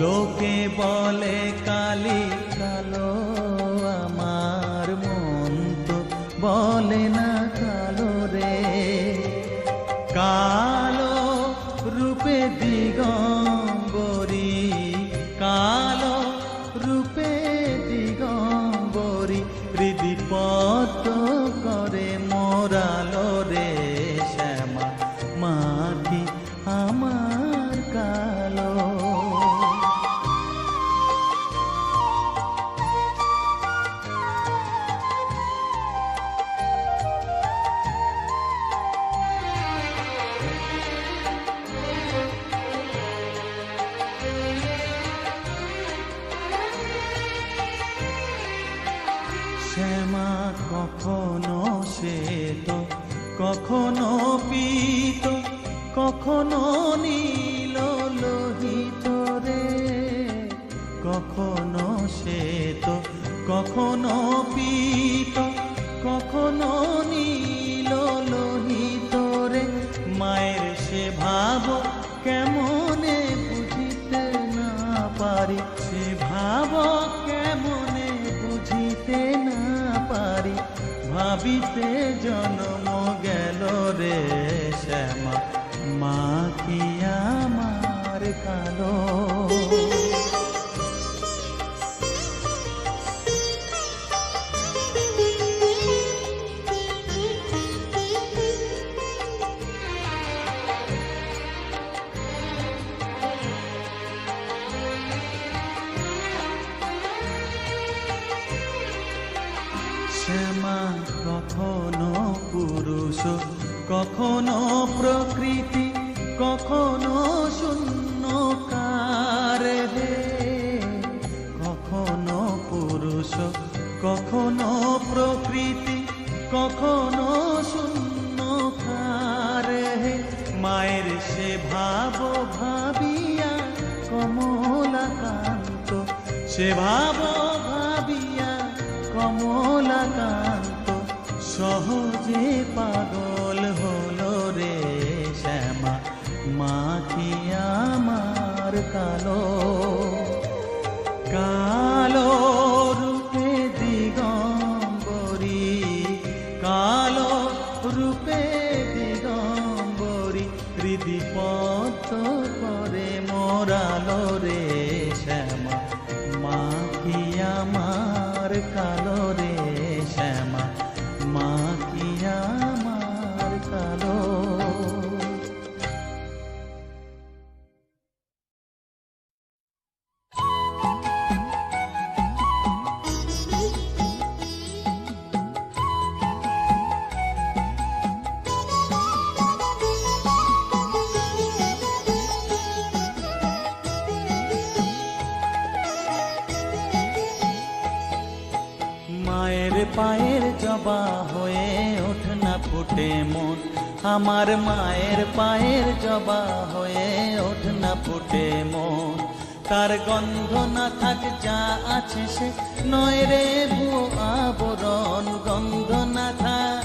লোকে বলে কালি কালো, আমার মন তো বলে না কালো রে। কালো রূপে দিগম্বরী, কালো রূপে দিগম্বরী, হৃদি পদ্ম করে মোরালো রে শ্যামা, মাটি আমার কালো। শ্যামা কখনো শ্বেত, কখনো পীত, কখনো নীল লোহিত রে। কখনো শ্বেত, কখনো পীত, কখনো নীল লোহিত রে। মায়ের সে ভাব কেমনে বুঝিতে না পারি, সে ভাব কেমনে বুঝিতে না পারি, ভাবিতে জন্ম গেল রে শ্যামা, মা কি আমার কালো। শ্যামা কখনো পুরুষ, কখনো প্রকৃতি, কখনো শূন্যকার হে। কখনো পুরুষ, কখনো প্রকৃতি, কখনো শূন্যকার হে। মায়ের সে ভাব ভাবিয়া কমলাকান্ত, সে ভাব ভাবিয়া কমলাকান্ত, সহজে পাগল হলো রে শ্যামা, মা কি আমার কালো। কালো রূপে দিগম্বরী, কালো রূপে দিগম্বরী, হৃদি পদ্ম করে মোরালো রে শ্যামা, মা কি আমার কালো রে শ্যামা, মা কি আমার কালো। মায়ের পায়ের জবা হয়ে ওঠ না ফুটে মন, আমার মায়ের পায়ের জবা হয়ে ওঠ না ফুটে মন। তার গন্ধ না থাক যা আছে সে নয় রে ভুয়ো আবরণ, গন্ধ না থাক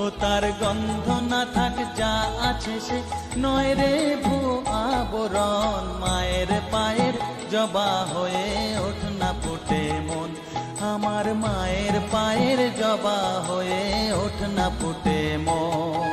ও তার গন্ধ না থাক যা আছে সে নয় রে ভুয়ো আবরণ। মায়ের পায়ের জবা হয়ে ওঠ না ফুটে মন, আমার মায়ের পায়ের জবা হয়ে ওঠ না ফুটে মন।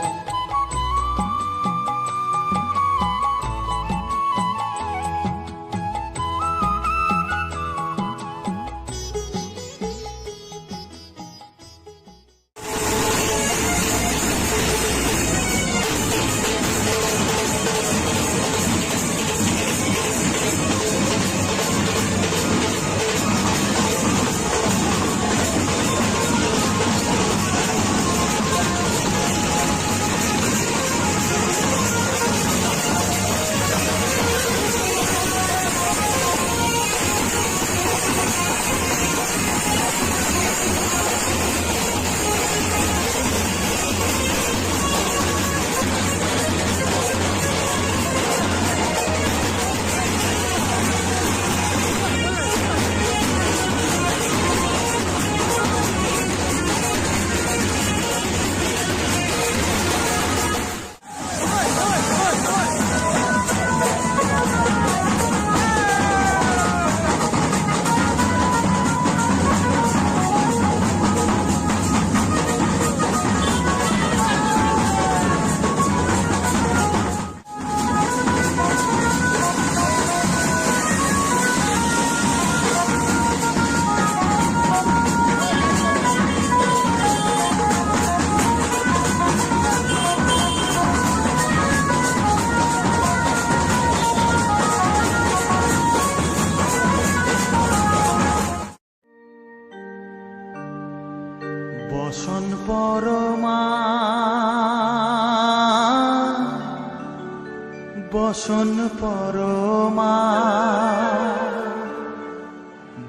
বসন পরমা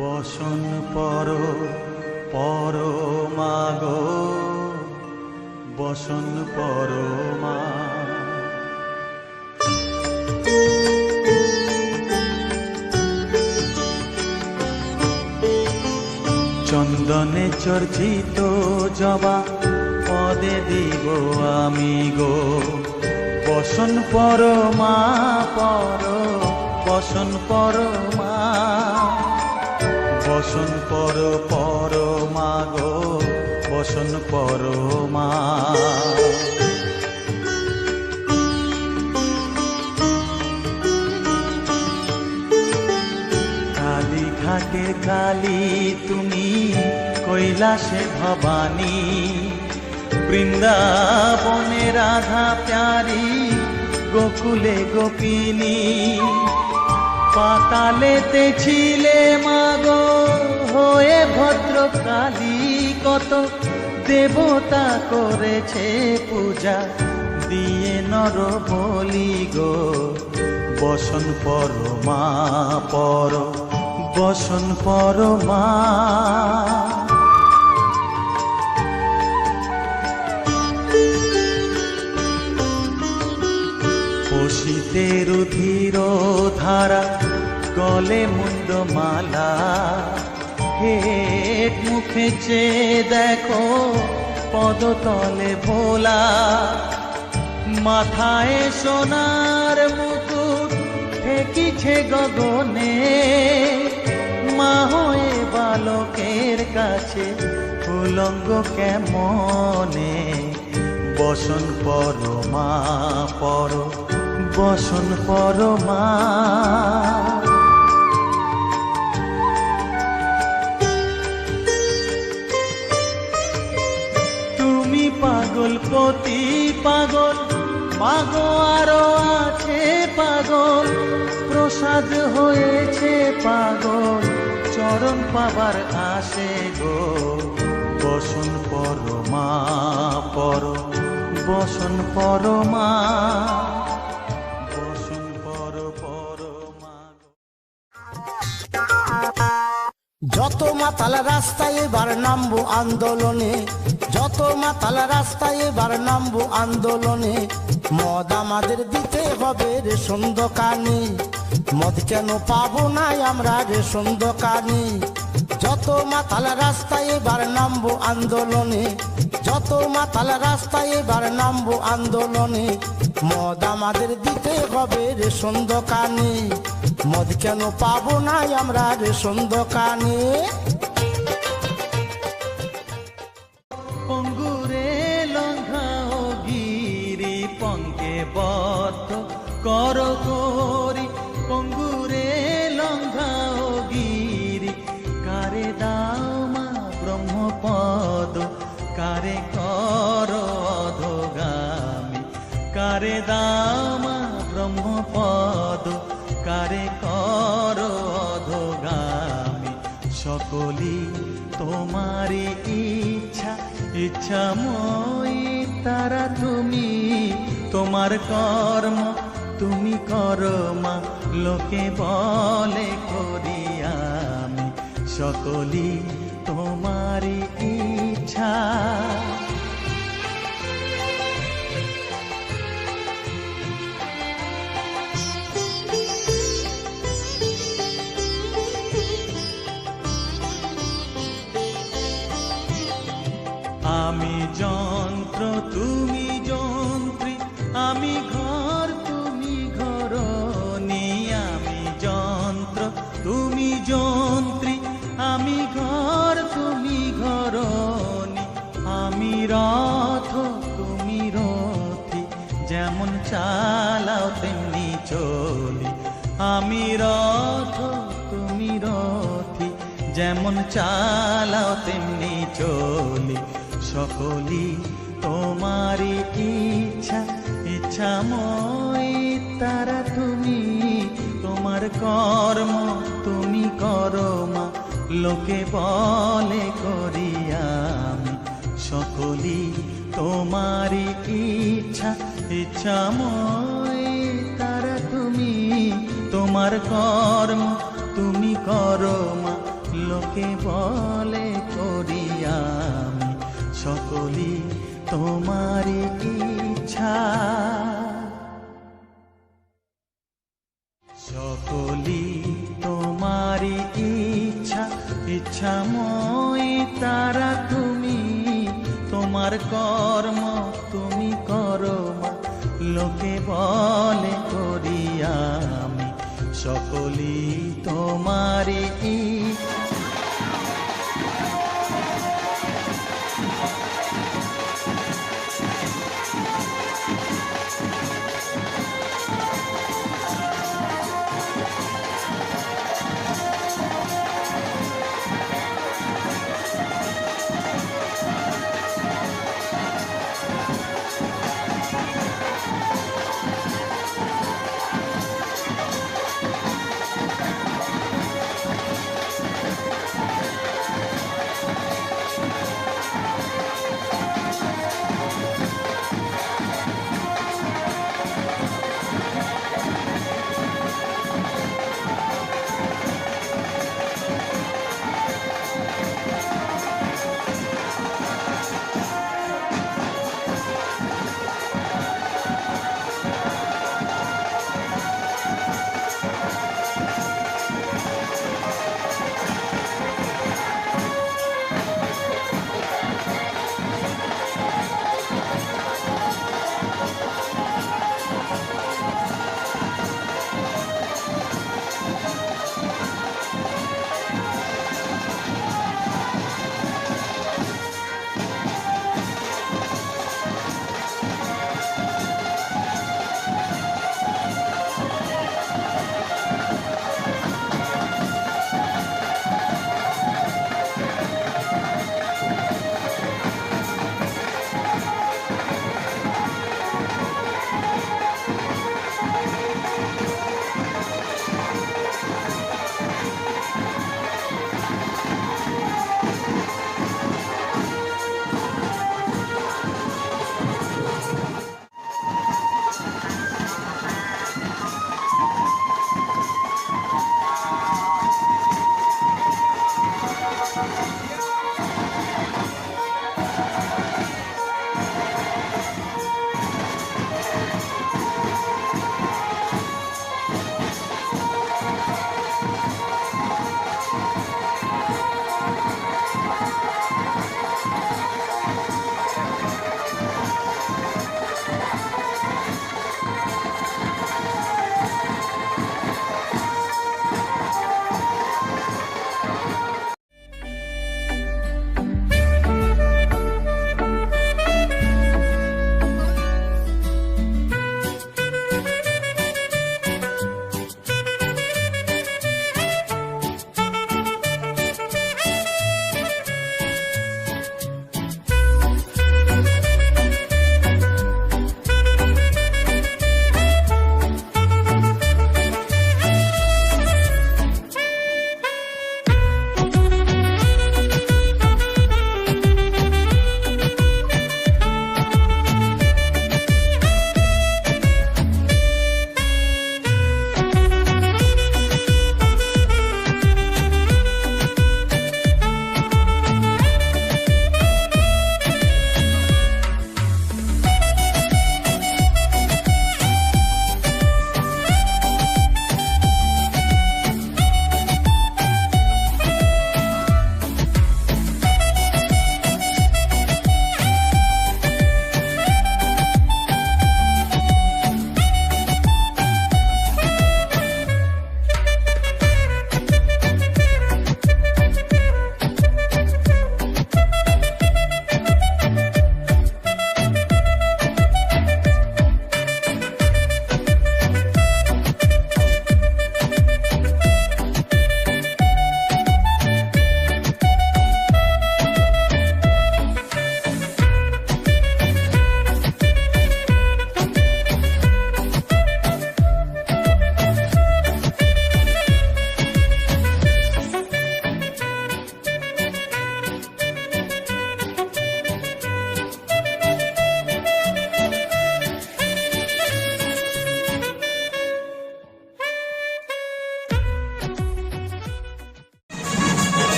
বসন পরমা গো বসন পরমা। চন্দনে চর্চিত জবা পদে দিব আমি গো বসন পরমা বসন পরমা বসন পরমা গো বসন পরমা। কালী ঘাটের কালী তুমি কৈলাসে ভবানী বৃন্দাবনে রাধা প্যারি গোকুলে গোপিনী পাতালেতে ছিলে মাগো হয়ে ভদ্রকালী কত দেবতা করেছে পূজা দিয়ে নর বলি গো বসন পরমা বসন পরমা। শীতের ধীর ধারা গলে মুন্ডমালা হেট মুখে চেয়ে দেখো পদতলে ভোলা মাথায় সোনার মুকুট ঠেকিছে গগনে মা হয়ে বালকের কাছে উলঙ্গ কেমনে বসন পরমা বসন পরমা। তুমি পাগল পতি পাগল মাগো আরো আছে পাগল প্রসাদ হয়েছে পাগল চরণ পাবার আসে গো বসন পরমা বসন পরমা। যত মাতাল রাস্তায় এবার নামবো আন্দোলনে যত মাতাল রাস্তায় এবার নামবো আন্দোলনে মদ আমাদের দিতে হবে রেশন দোকানে মদ কেন পাবো না আমরা রেশন দোকানে যত মাতাল রাস্তায় এবার নামবো আন্দোলনে যত মাতাল রাস্তায় এবার নামবো আন্দোলনে মদ আমাদের দিতে হবে রেশন দোকানে মদ কেন পাবো না আমরা রেশন দোকানে। পঙ্গুরে লঙ্ঘাও গিরি পঙ্কে বদ্ধ কর করি পঙ্গুরে লঙ্ঘাও গিরি কারে দাও মা ব্রহ্মপদ কারে কর অধোগামী কারে দাও মা ব্রহ্মপদ কারে কর অধোগামী সকলি তোমারি ইচ্ছাময়ী তারা তুমি তোমার কর্ম তুমি করো মা লোকে বলে করি আমি সকলি তোমারি ইচ্ছা। আমি যন্ত্র তুমি যন্ত্রী আমি ঘর তুমি ঘরণী আমি যন্ত্র তুমি যন্ত্রী আমি ঘর তুমি ঘরণী আমি রথ তুমি রথী যেমন চালাও তেমনি চলি আমি রথ তুমি রথী যেমন চালাও তেমনি চলি সকলি তোমারি ইচ্ছাময়ী তারা তুমি তোমার কর্ম তুমি করো মা লোকে বলে করি আমি সকলি তোমারি ইচ্ছাময়ী তারা তুমি তোমার কর্ম তুমি করো মা, লোকে বলে করি আমি, সকলই তোমারই ইচ্ছা, সকলই তোমারই ইচ্ছা, ইচ্ছাময়ী তারা তুমি, তোমার কর্ম তুমি করো মা, লোকে বলে করি আমি, সকলই তোমারই ইচ্ছা।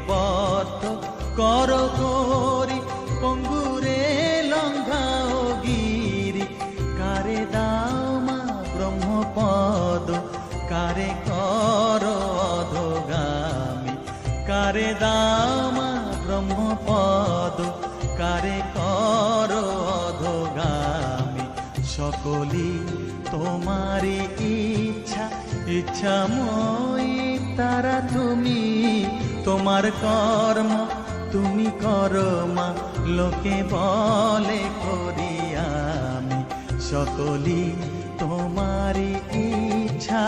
বদ্ধ কর করি পঙ্গুরে লঙ্ঘাও গিরি কারে দাও মা ব্রহ্মপদ কারে কর অধোগামী কারে দাও মা ব্রহ্মপদ কারে কর অধোগামী সকলি তোমারি ইচ্ছা ইচ্ছাময়ী তারা তুমি তোমার কর্ম তুমি করো মা লোকে বলে করি আমি সকলি তোমারি ইচ্ছা।